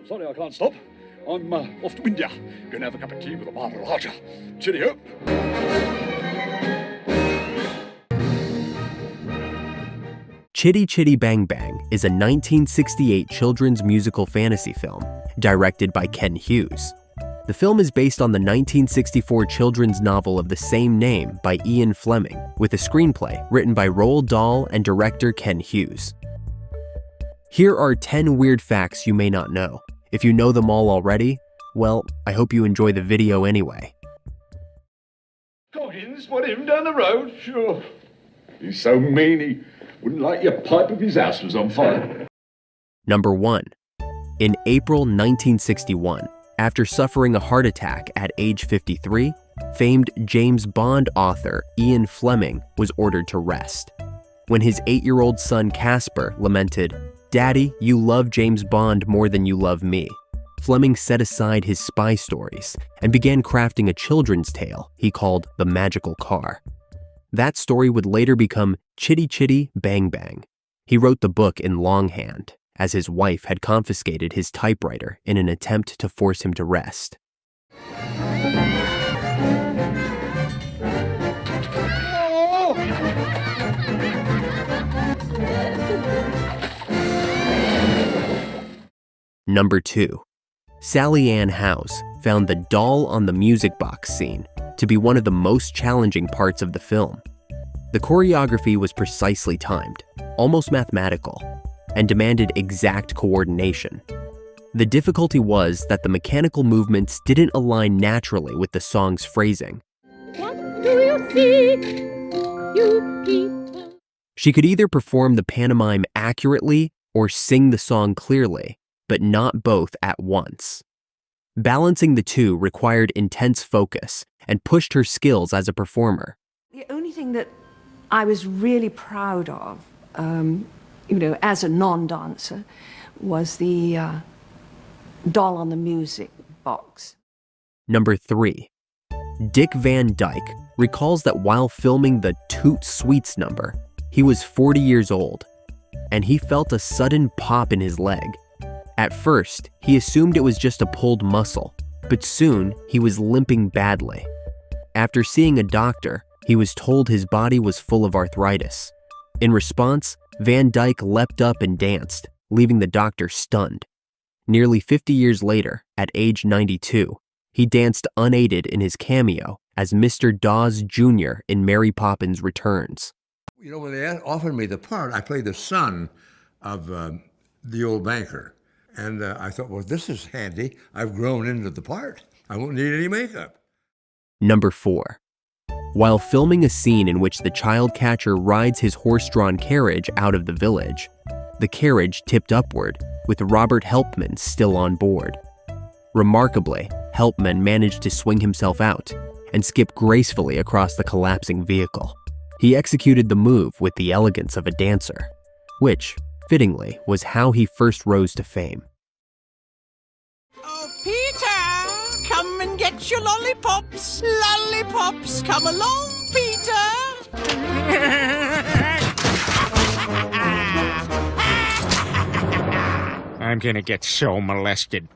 Sorry I can't stop. I'm off to India. Gonna have a cup of tea with a Maharaja. Cheerio. Chitty Chitty Bang Bang is a 1968 children's musical fantasy film directed by Ken Hughes. The film is based on the 1964 children's novel of the same name by Ian Fleming, with a screenplay written by Roald Dahl and director Ken Hughes. Here are 10 weird facts you may not know. If you know them all already, well, I hope you enjoy the video anyway. Coggins, what, him down the road? Sure. He's so mean he wouldn't light your pipe if his house was on fire. Number 1. In April 1961, after suffering a heart attack at age 53, famed James Bond author Ian Fleming was ordered to rest. When his 8-year-old son Casper lamented, "Daddy, you love James Bond more than you love me," Fleming set aside his spy stories and began crafting a children's tale he called The Magical Car. That story would later become Chitty Chitty Bang Bang. He wrote the book in longhand, as his wife had confiscated his typewriter in an attempt to force him to rest. Number 2. Sally Ann Howes found the doll on the music box scene to be one of the most challenging parts of the film. The choreography was precisely timed, almost mathematical, and demanded exact coordination. The difficulty was that the mechanical movements didn't align naturally with the song's phrasing. What do you see, you Peter? She could either perform the pantomime accurately or sing the song clearly, but not both at once. Balancing the two required intense focus and pushed her skills as a performer. The only thing that I was really proud of, as a non-dancer, was the doll on the music box. Number 3. Dick Van Dyke recalls that while filming the Toot Sweets number, he was 40 years old, and he felt a sudden pop in his leg. At first, he assumed it was just a pulled muscle, but soon he was limping badly. After seeing a doctor, he was told his body was full of arthritis. In response, Van Dyke leapt up and danced, leaving the doctor stunned. Nearly 50 years later, at age 92, he danced unaided in his cameo as Mr. Dawes Jr. in Mary Poppins Returns. You know, when they offered me the part, I played the son of the old banker. And I thought, well, this is handy. I've grown into the part. I won't need any makeup. Number 4. While filming a scene in which the child catcher rides his horse-drawn carriage out of the village, the carriage tipped upward, with Robert Helpman still on board. Remarkably, Helpman managed to swing himself out and skip gracefully across the collapsing vehicle. He executed the move with the elegance of a dancer, which, fittingly, was how he first rose to fame. Oh, Peter, come and get your lollipops. Lollipops, come along, Peter. I'm gonna get so molested.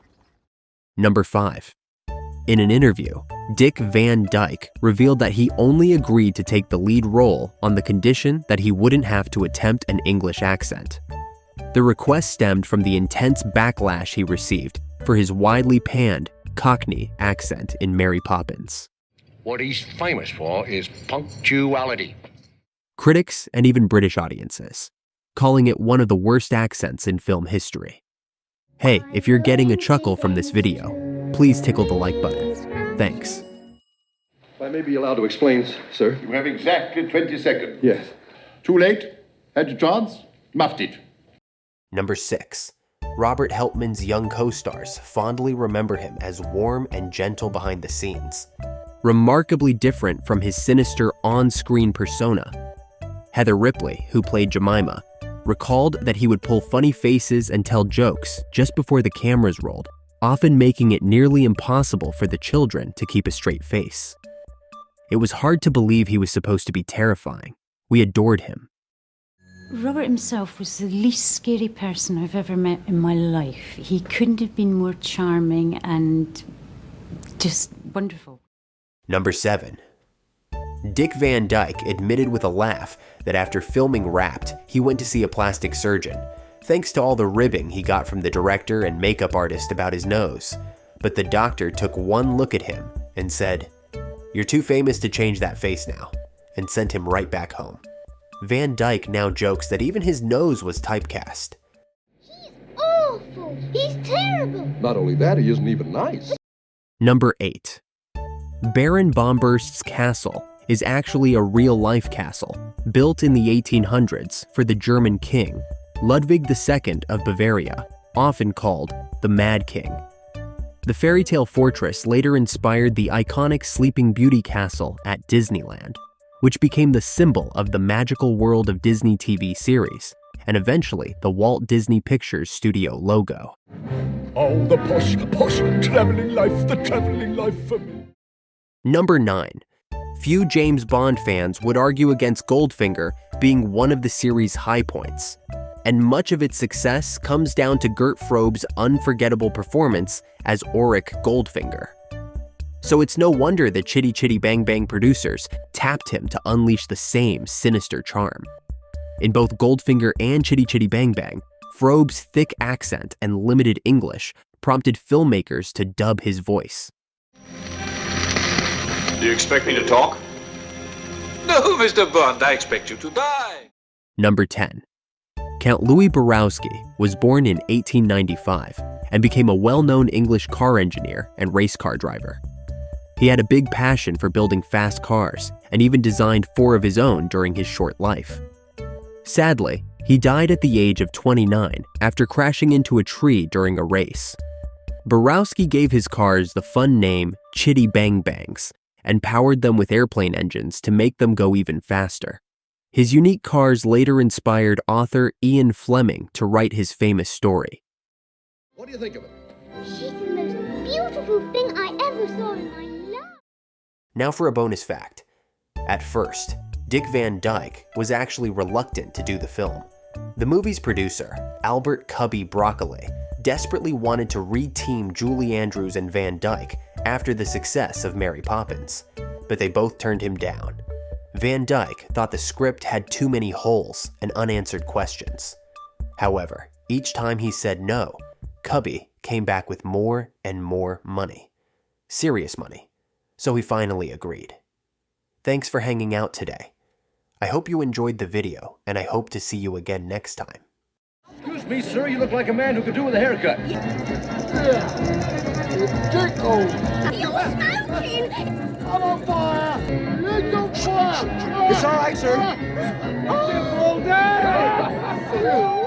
Number 5. In an interview, Dick Van Dyke revealed that he only agreed to take the lead role on the condition that he wouldn't have to attempt an English accent. The request stemmed from the intense backlash he received for his widely panned Cockney accent in Mary Poppins. What he's famous for is punctuality. Critics and even British audiences, calling it one of the worst accents in film history. Hey, if you're getting a chuckle from this video, please tickle the like button. Thanks. I may be allowed to explain, sir. You have exactly 20 seconds. Yes. Too late? Had your chance? Muffed it. Number 6. Robert Helpman's young co-stars fondly remember him as warm and gentle behind the scenes, remarkably different from his sinister on-screen persona. Heather Ripley, who played Jemima, recalled that he would pull funny faces and tell jokes just before the cameras rolled, often making it nearly impossible for the children to keep a straight face. It was hard to believe he was supposed to be terrifying. We adored him. Robert himself was the least scary person I've ever met in my life. He couldn't have been more charming and just wonderful. Number 7. Dick Van Dyke admitted with a laugh that after filming Wrapped, he went to see a plastic surgeon, thanks to all the ribbing he got from the director and makeup artist about his nose. But the doctor took one look at him and said, "You're too famous to change that face now," and sent him right back home. Van Dyke now jokes that even his nose was typecast. He's awful. He's terrible. Not only that, he isn't even nice. Number 8. Baron Bomburst's castle is actually a real-life castle built in the 1800s for the German king, Ludwig II of Bavaria, often called the Mad King. The fairy tale fortress later inspired the iconic Sleeping Beauty castle at Disneyland, which became the symbol of the magical world of Disney TV series, and eventually the Walt Disney Pictures studio logo. Oh, the posh traveling life for me. Number 9. Few James Bond fans would argue against Goldfinger being one of the series' high points, and much of its success comes down to Gert Frobe's unforgettable performance as Auric Goldfinger. So it's no wonder that Chitty Chitty Bang Bang producers tapped him to unleash the same sinister charm. In both Goldfinger and Chitty Chitty Bang Bang, Frobe's thick accent and limited English prompted filmmakers to dub his voice. Do you expect me to talk? No, Mr. Bond, I expect you to die. Number 10. Count Louis Borowski was born in 1895 and became a well-known English car engineer and race car driver. He had a big passion for building fast cars and even designed 4 of his own during his short life. Sadly, he died at the age of 29 after crashing into a tree during a race. Borowski gave his cars the fun name Chitty Bang Bangs and powered them with airplane engines to make them go even faster. His unique cars later inspired author Ian Fleming to write his famous story. What do you think of it? She's the most beautiful thing I ever saw in my life. Now for a bonus fact. At first, Dick Van Dyke was actually reluctant to do the film. The movie's producer, Albert Cubby Broccoli, desperately wanted to re-team Julie Andrews and Van Dyke after the success of Mary Poppins, but they both turned him down. Van Dyke thought the script had too many holes and unanswered questions. However, each time he said no, Cubby came back with more and more money. Serious money. So he finally agreed. Thanks for hanging out today. I hope you enjoyed the video, and I hope to see you again next time. Excuse me, sir, you look like a man who could do with a haircut. You're smoking! I'm on fire! It's on fire! It's all right, sir. Oh.